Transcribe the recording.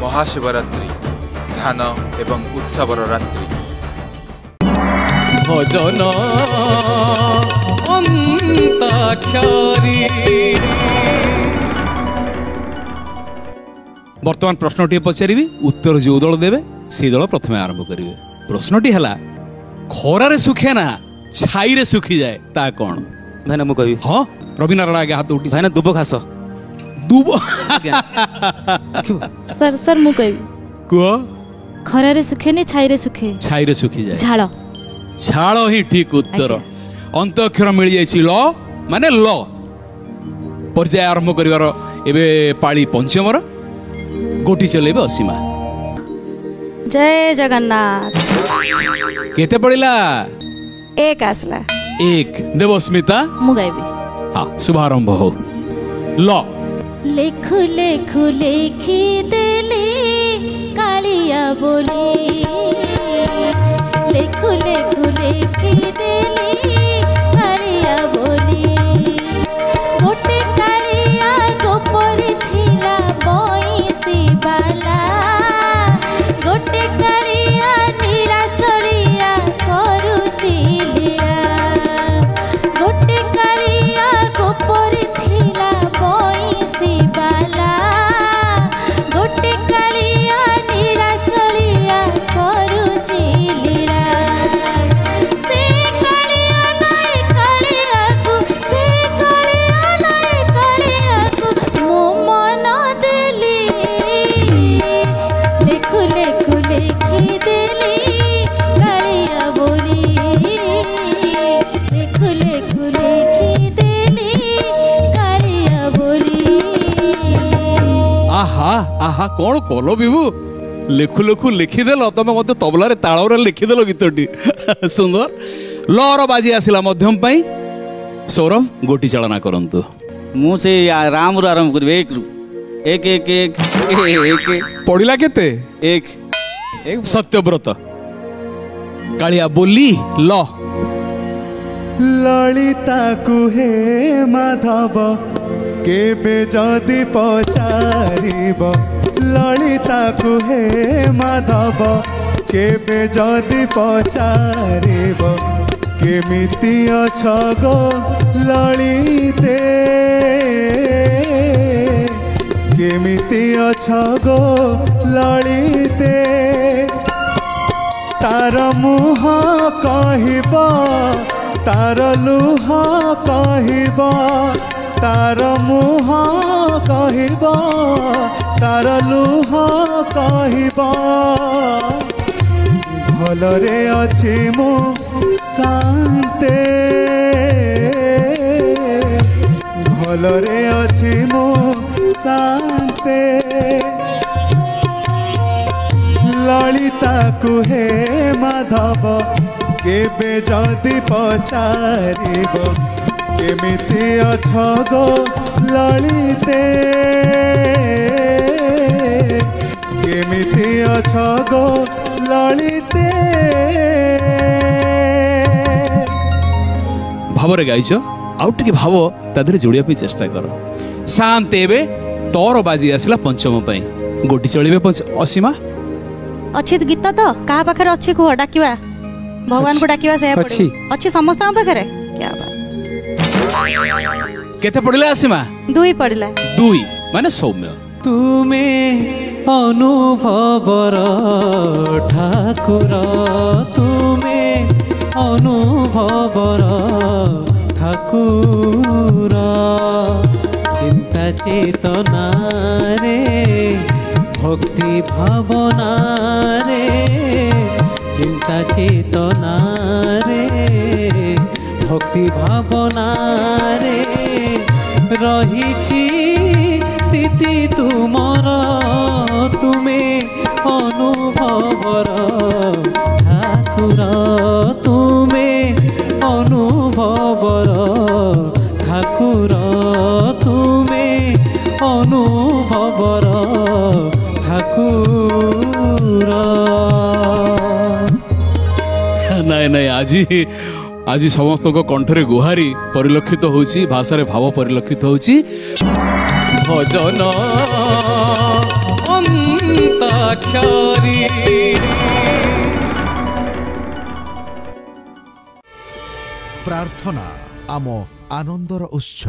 महाशिवरात्रि ध्यान एवं उत्सवर रात्रि भजन अंताक्षरी। वर्तमान प्रश्नटी पचारि उत्तर जो दल देवे से दल प्रथम आरंभ करेंगे। प्रश्नटी है खरारे सुखे ना छाई रे सुखी जाए ता कौन भाईना मु कहि। हाँ रविनारायण आगे हाथ उठी भाईना दुब घास। दुब सर सर मु कहि कुआ खरा रे सुखे ने छाई रे सुखी जाए झाड़ झाड़ ही ठीक उत्तर। अंतक्षर मिल जाइए ल माने ल। पर्याय आरंभ करिवार एबे पाली पंचमर गोटी चलेबे असीमा। जय जगन्नाथ। केते पड़िला? एक आसला। एक देवस्मिता मु गाइबी। हाँ शुभारंभ हो ल। लेखु लेखु लेखी देली कालिया बोली लेखु लेखु लेखी देली कालिया बोली गोटे कालिया गोपरी थिला बइसी बाला गोटे कालिया नीला चलिया करूची लीला गोटे कालिया गोपरी थिला बइसी बाला गोटे कालिया नीला चलिया करूची लीला से कालिया नाय कालिया को मो मन देली लेखु लेखु लेखी देली कालिया बोली लेखु लेखु लेखी देली कालिया बोली। आहा आहा कौन कलो बिबू लेखु लेखु लिखिदेल तुम मत तबलार ताल लिखिदेल गीतटी सुंदर। लर बाजी आसला मध्यम पाई सौरभ गोटी चालना करंतु। मु से राम रु आरंभ करबे। एक रु एक एक एक एक पड़िला केते? एक सत्यव्रत कालिया बोली ल। ललिता कुहे माधव केबे जदि पचारिब ललिता कुहे माधव केबे जदि पचारिब केमिति अछ गो ललिते केमिति अछ गो ललिते तार मुह कहिब तार लुह कहिब तार मुह कहिब तार लुह कहिब भलरे अछि मो शान्ते भलरे अछि मो शान्ते ललिता कुहे माधव केबे जदि पचारिब केमिति अछ गो ललिते केमिति अछ गो ललिते। भावरे गाइछ आउ टिके भाव तादरे जोड़िया पे चेष्टा कर। शांत एबे तोर बाजी आसला पंचम पई गोटी चलिबे असीमा। अच्छी गीत तो कहा पाखरे अच्छी कुह डाकिवा भगवान को डाकिवा से पड़ी अच्छी समस्त पाखरे क्या बात। केते पड़िला असीमा? दुई पड़िला। दुई माने सौम्य। तुमे अनुभवर ठाकुर तुमे अनुभवर ठाकुर चिंता चेतना रे भक्ति भावना रे चिंता चेतना रे भक्ति भावना रे रही स्थिति तुमर तुमे अनुभवर ठाकुर तुमे अनुभवर ठाकुर तुमे अनुभवर ठाकुर। नाई नाई आज समस्त कंठरे गुहारी परिलक्षित होची भाषा रे भाव परिलक्षित होची। भजन ହସ୍ତାକ୍ଷରୀ ପ୍ରାର୍ଥନା ଆମ ଆନନ୍ଦର ଉତ୍ସ।